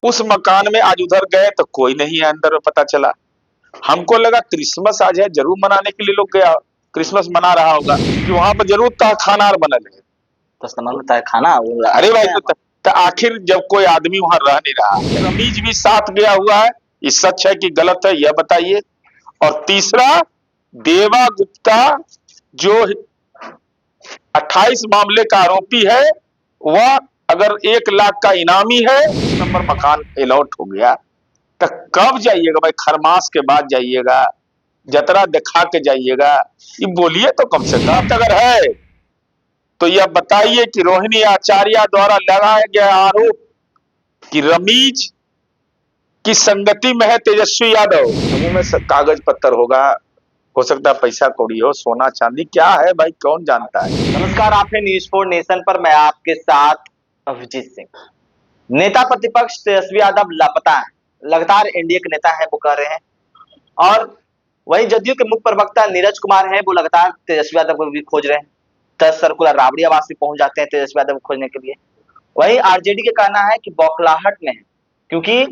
उस मकान में आज उधर गए तो कोई नहीं है अंदर, पता चला। हमको लगा क्रिसमस आज है, जरूर मनाने के लिए लोग गया, क्रिसमस मना रहा होगा कि वहां पर जरूर तहखाना बनल है। तो समझ में तहखाना अरे भाई तो आखिर जब कोई आदमी वहां रह नहीं रहा, रमीज भी साथ गया हुआ है, ये सच है कि गलत है यह बताइए। और तीसरा, देवा गुप्ता जो 28 मामले का आरोपी है, वह अगर 1 लाख का इनामी है, नंबर मकान अलॉट हो गया, तो कब जाइएगा भाई? खरमास के बाद जाइएगा, जतरा दिखा के जाइएगा, ये बोलिए तो कम से कम। अगर है तो यह बताइए कि रोहिणी आचार्य द्वारा लगाया गया आरोप कि रमीज की संगति में है तेजस्वी यादव, मुंह में कागज पत्तर होगा, हो सकता है पैसा कौड़ी हो, सोना चांदी, क्या है भाई कौन जानता है। नमस्कार, आप है न्यूज़ 4 नेशन पर, मैं आपके साथ अभिजीत सिंह। नेता प्रतिपक्ष तेजस्वी यादव लापता है, लगातार एनडीए के नेता है वो कह रहे हैं। और वहीं जदयू के मुख्य प्रवक्ता नीरज कुमार है, वो लगातार तेजस्वी यादव को भी खोज रहे हैं। 10 सर्कुलर राबड़ी आवास भी पहुंच जाते हैं तेजस्वी यादव को खोजने के लिए। वहीं आरजेडी का कहना है कि बौखलाहट में है, क्योंकि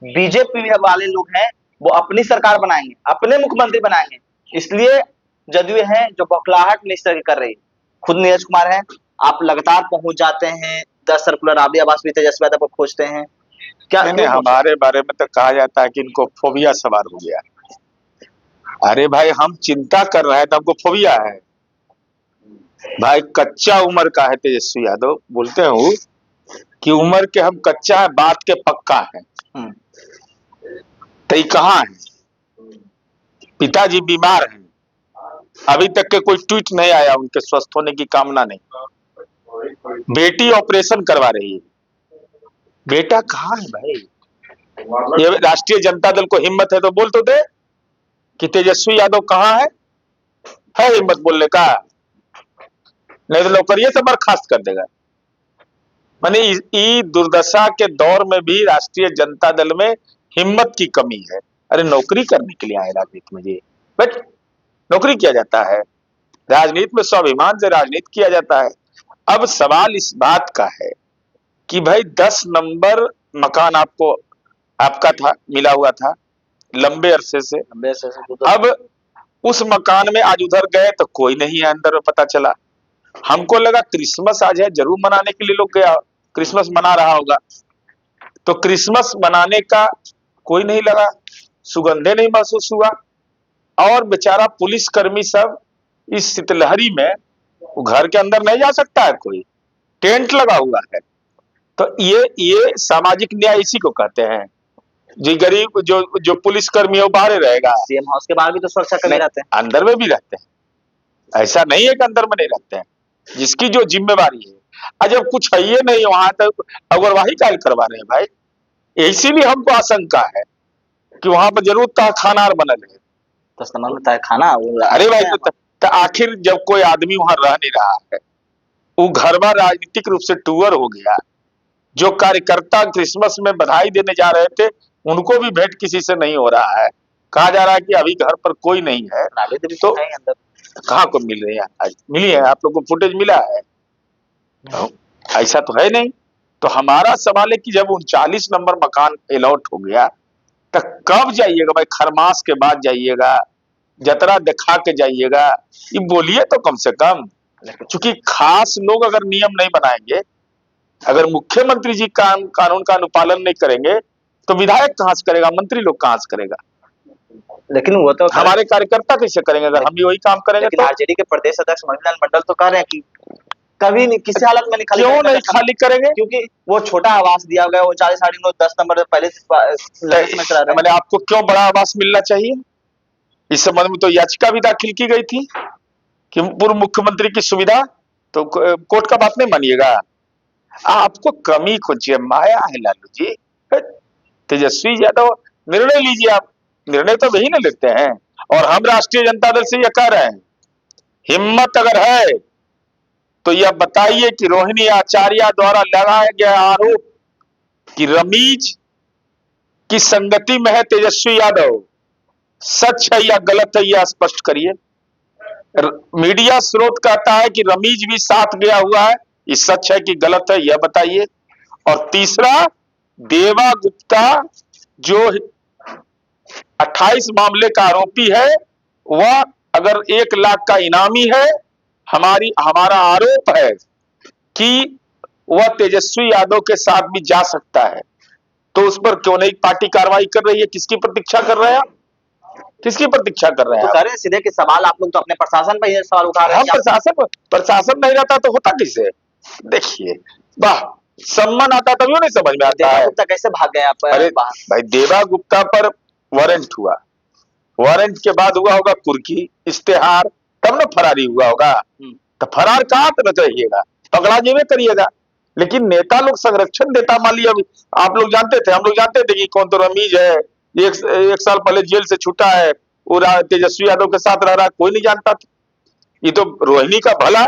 बीजेपी वाले लोग हैं वो अपनी सरकार बनाएंगे, अपने मुख्यमंत्री बनाएंगे, इसलिए जदयू है जो बौखलाहट में इस तरह कर रही है। खुद नीरज कुमार है, आप लगातार पहुंच जाते हैं, 10 सर्कुलर राबड़ी आवास भी तेजस्वी यादव को खोजते हैं। क्या नहीं, हमारे बारे में तो कहा जाता है कि इनको फोबिया सवार हो गया। अरे भाई हम चिंता कर रहे हैं तो हमको फोबिया है भाई? कच्चा उम्र का है तेजस्वी यादव, बोलते हो कि उम्र के हम कच्चा है, बात के पक्का है। तो ये कहाँ है? पिताजी बीमार हैं, अभी तक के कोई ट्वीट नहीं आया उनके स्वस्थ होने की कामना नहीं। बेटी ऑपरेशन करवा रही है, बेटा कहाँ है भाई? ये राष्ट्रीय जनता दल को हिम्मत है तो बोल तो दे कि तेजस्वी यादव कहाँ है हिम्मत बोलने का? नहीं तो नौकरिये से बर्खास्त कर देगा। माने इस दुर्दशा के दौर में भी राष्ट्रीय जनता दल में हिम्मत की कमी है। अरे नौकरी करने के लिए आए राजनीति में जी, बट नौकरी किया जाता है, राजनीति में स्वाभिमान से राजनीति किया जाता है। अब सवाल इस बात का है कि भाई 10 नंबर मकान आपका था, मिला हुआ था लंबे अरसे से। अब उस मकान में आज उधर गए तो कोई नहीं है अंदर, पता चला। हमको लगा क्रिसमस आज है, जरूर मनाने के लिए लोग गया, क्रिसमस मना रहा होगा, तो क्रिसमस मनाने का कोई नहीं लगा, सुगंधे नहीं महसूस हुआ। और बेचारा पुलिसकर्मी सब इस शीतलहरी में, घर के अंदर नहीं जा सकता है कोई, टेंट लगा हुआ है। तो ये सामाजिक न्याय इसी को कहते हैं। जो गरीब जो पुलिसकर्मी है वो बाहर रहेगा, सीएम हाउस के बाहर भी तो सुरक्षा कर्मी रहते हैं, अंदर में भी रहते हैं। ऐसा नहीं है कि अंदर में नहीं रहते हैं, जिसकी जो जिम्मेवारी है। जब कुछ है ये नहीं वहां तक अगरवाही काल करवा रहे हैं भाई, इसीलिए हमको आशंका है कि वहां पर जरूर तहखाना बनल है। तो समझ में तहखाना। अरे भाई तो आखिर जब कोई आदमी वहां रह नहीं रहा है, वो घर में राजनीतिक रूप से टूअर हो गया। जो कार्यकर्ता क्रिसमस में बधाई देने जा रहे थे, उनको भी भेंट किसी से नहीं हो रहा है। कहा जा रहा है कि अभी घर पर कोई नहीं है, तो कहाँ को मिल रही है? आज मिली है? आप लोग को फुटेज मिला है? ऐसा तो है नहीं। तो हमारा सवाल है कि जब 39 नंबर मकान अलॉट हो गया, तो कब जाइएगा भाई? खरमास के बाद जाइएगा, जतरा दिखा के जाइएगा, ये बोलिए तो कम से कम। क्योंकि खास लोग अगर नियम नहीं बनाएंगे, अगर मुख्यमंत्री जी कानून का अनुपालन नहीं करेंगे, तो विधायक कहां से करेगा, मंत्री लोग कहां से करेगा? लेकिन वो तो हमारे कार्यकर्ता कैसे करेंगे अगर हम भी वही काम करेंगे? लेकिन आरजेडी के प्रदेश अध्यक्ष मणिलाल मंडल तो कह रहे हैं कि कभी नहीं, किसी हालत में नहीं खाली, क्यों नहीं खाली करेंगे? क्योंकि वो छोटा आवास दिया गया, वो 40 साढ़े 9 10 नंबर पहले से चला रहे हैं। मैंने आपको क्यों बड़ा आवास मिलना चाहिए? इस संबंध में तो याचिका भी दाखिल की गई थी कि पूर्व मुख्यमंत्री की सुविधा, तो कोर्ट का बात नहीं मानिएगा। आपको कमी खोजिए, माया है लालू जी। तेजस्वी यादव निर्णय लीजिए, आप निर्णय तो वही ना लेते हैं। और हम राष्ट्रीय जनता दल से यह कह रहे हैं, हिम्मत अगर है तो यह बताइए कि रोहिणी आचार्य द्वारा लगाया गया आरोप कि रमीज की संगति में है तेजस्वी यादव, सच है या गलत है, यह स्पष्ट करिए। मीडिया स्रोत कहता है कि रमीज भी साथ गया हुआ है, ये सच है कि गलत है, यह बताइए। और तीसरा, देवा गुप्ता जो 28 मामले का आरोपी है, वह अगर 1 लाख का इनामी है, हमारा आरोप है कि वह तेजस्वी यादव के साथ भी जा सकता है, तो उस पर क्यों नहीं पार्टी कार्रवाई कर रही है? किसकी प्रतीक्षा कर रहे हैं आप? किसकी प्रतीक्षा कर रहे हैं तो आप? कह रहे हैं सीधे कि सवाल आप लोग तो अपने प्रशासन पर ये सवाल उठा रहे हम हैं। प्रशासन नहीं रहता तो होता किससे? देखिए, वाह, सम्मान आता तभी नहीं समझ में आता देवा है। गुप्ता कैसे भाग गए आप अरे बाहर? भाई, देवा गुप्ता पर वारंट हुआ, वारंट के बाद हुआ होगा कुर्की, इश्तेहार, तब ना फरारी हुआ होगा। तो फरार कहाँ तक रहिएगा, पकड़ा जेबे करिएगा। लेकिन नेता लोग संरक्षण देता, मान लिया अभी आप लोग जानते थे, हम लोग जानते थे कि कौन तो रमीज है, एक साल पहले जेल से छूटा है, वो तेजस्वी यादव के साथ रह रहा है, कोई नहीं जानता था। ये तो रोहिणी का भला,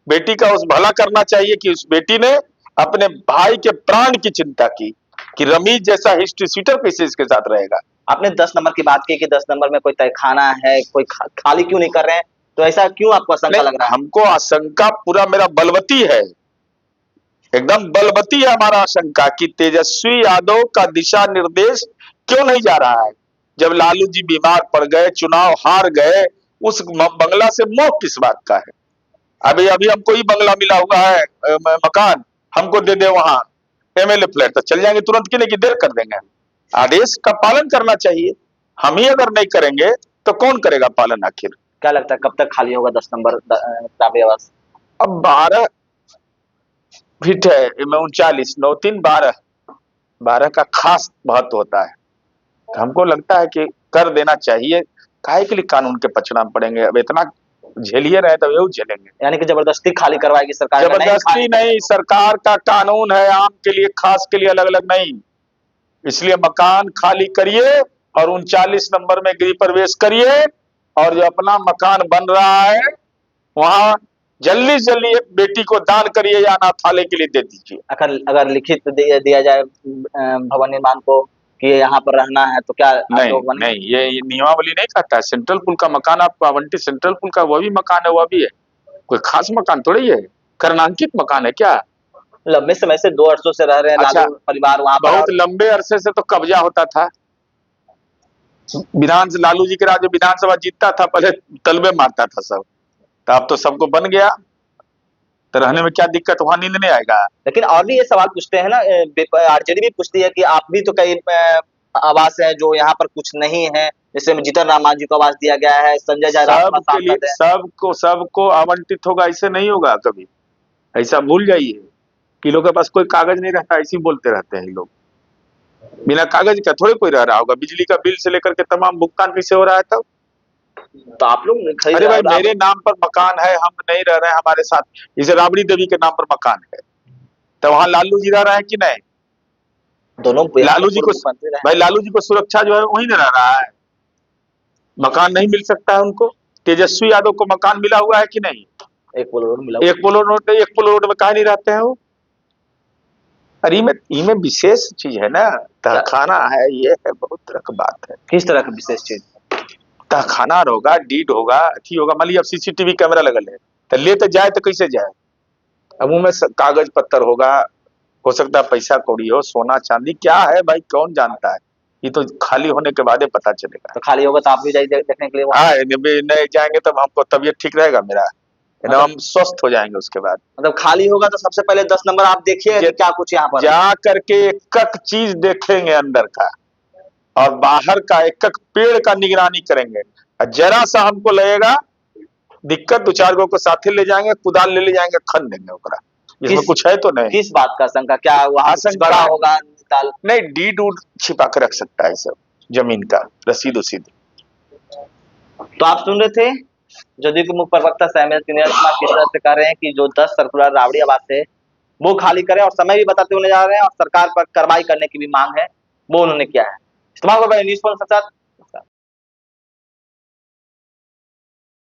बेटी का उस भला करना चाहिए कि उस बेटी ने अपने भाई के प्राण की चिंता की कि रमीज जैसा हिस्ट्री सीटर कैसे इसके साथ रहेगा। आपने 10 नंबर की बात की कि 10 नंबर में कोई तहखाना है, कोई खाली क्यों नहीं कर रहे हैं, तो ऐसा क्यों आपको आशंका लग रहा है? हमको आशंका पूरा मेरा बलवती है, एकदम बलवती है हमारा आशंका कि तेजस्वी यादव का दिशा निर्देश क्यों नहीं जा रहा है। जब लालू जी बीमार पड़ गए, चुनाव हार गए, उस बंगला से मोह किस बात का है? अभी अभी हमको ही बंगला मिला हुआ है, मकान हमको दे दे, वहां एमएलए फ्लैट, तो चल जाएंगे तुरंत, की नहीं कि देर कर देंगे। आदेश का पालन करना चाहिए, हम ही अगर नहीं करेंगे तो कौन करेगा पालन आखिर? क्या लगता है कब तक खाली होगा 10 नंबर राबड़ी आवास? अब 12 फिट है, 39, 9 3 12, 12 का खास महत्व होता है। तो हमको लगता है कि कर देना चाहिए, काहे के लिए कानून के पछड़ना पड़ेंगे? अब इतना झेलिए रहे तो यू झेलेंगे। यानी कि जबरदस्ती खाली करवाएगी सरकार? जबरदस्ती नहीं, सरकार का कानून है, आम के लिए खास के लिए अलग अलग नहीं। इसलिए मकान खाली करिए और 39 नंबर में गृह प्रवेश करिए, और जो अपना मकान बन रहा है वहां जल्दी से जल्दी बेटी को दान करिए या अनाथालय के लिए दे दीजिए। अगर लिखित दिया जाए भवन निर्माण को कि यहाँ पर रहना है, तो क्या नहीं, ये नियमावली नहीं कहता है। सेंट्रल पुल का मकान आपको आवंटित, सेंट्रल पुल का वह भी मकान है, वह भी है, कोई खास मकान थोड़ी है, कर्णांकित मकान है क्या? लंबे समय से 2 वर्षों से रह रहे हैं अच्छा, लालू परिवार वहां पर। बहुत लंबे अरसे से तो कब्जा होता था। लालू जी के राज में विधानसभा जीतता था, पहले तलबे मारता था सब, तो अब तो सबको बन गया, तो रहने में क्या दिक्कत, वहां नींद नहीं आएगा? लेकिन और भी ये सवाल पूछते हैं ना, आरजेडी भी पूछती है कि आप भी तो कई आवास हैं जो यहाँ पर कुछ नहीं है, जैसे जीतन राम मांझी को आवास दिया गया है, संजय जायसवाल सांसद है। सबको आवंटित होगा, ऐसे नहीं होगा कभी। ऐसा भूल जाइए कि लोगों के पास कोई कागज नहीं रहता, ऐसे बोलते रहते हैं लोग। बिना कागज का थोड़े कोई रह रहा होगा? बिजली का बिल से लेकर के तमाम भुगतान कैसे हो रहा है तब? तो आप लोग अरे भाई, मेरे नाम पर मकान है, हम नहीं रह रहे हैं, हमारे साथ जैसे राबड़ी देवी के नाम पर मकान है, तो वहां लालू जी रह रहे हैं कि नहीं? दोनों लालू जी को, भाई लालू जी को सुरक्षा जो है वही न रह रहा है, मकान नहीं मिल सकता है उनको? तेजस्वी यादव को मकान मिला हुआ है कि नहीं? एक पोलो रोड मिला, एक पोलो रोड में कहा नहीं रहते हैं वो? अरे इनमें विशेष चीज है ना, तहखाना है, ये है, बहुत तरह की बात है। किस तरह की विशेष चीज? तहखाना होगा, डीड होगा, अथी होगा। मान लीजिए अब सीसीटीवी कैमरा लगल है, तो ले तो जाए तो कैसे जाए? अब उनमें कागज पत्तर होगा, हो सकता है पैसा कौड़ी हो, सोना चांदी, क्या है भाई कौन जानता है? ये तो खाली होने के बाद ही पता चलेगा। तो खाली होगा तो आप भी जाइए देखने के लिए? हाँ, नहीं जाएंगे तब हमको तबीयत ठीक रहेगा मेरा, एकदम हम स्वस्थ हो जाएंगे उसके बाद। मतलब खाली होगा तो सबसे पहले 10 नंबर आप देखिए क्या कुछ यहाँ पर जा करके एक एक चीज देखेंगे अंदर का, और बाहर का एक एक पेड़ का निगरानी करेंगे। जरा सा हमको लगेगा दिक्कत, 2 4 गो को साथे ले जाएंगे, कुदाल ले जाएंगे, खन देंगे ओकरा। इसमें कुछ है तो नहीं? किस बात का आशंका? क्या वहां बड़ा होगा? नहीं, डीड उड छिपा कर रख सकता है सब, जमीन का रसीद उसीद। तो आप सुन रहे थे जदयू के मुख्य प्रवक्ता सैमुअल कुमार किस तरह से कह रहे हैं कि जो 10 सर्कुलर राबड़ी आवास है वो खाली करें, और समय भी बताते हुए जा रहे हैं, और सरकार पर कार्रवाई करने की भी मांग है, वो उन्होंने किया है। इस्तेमाल न्यूज़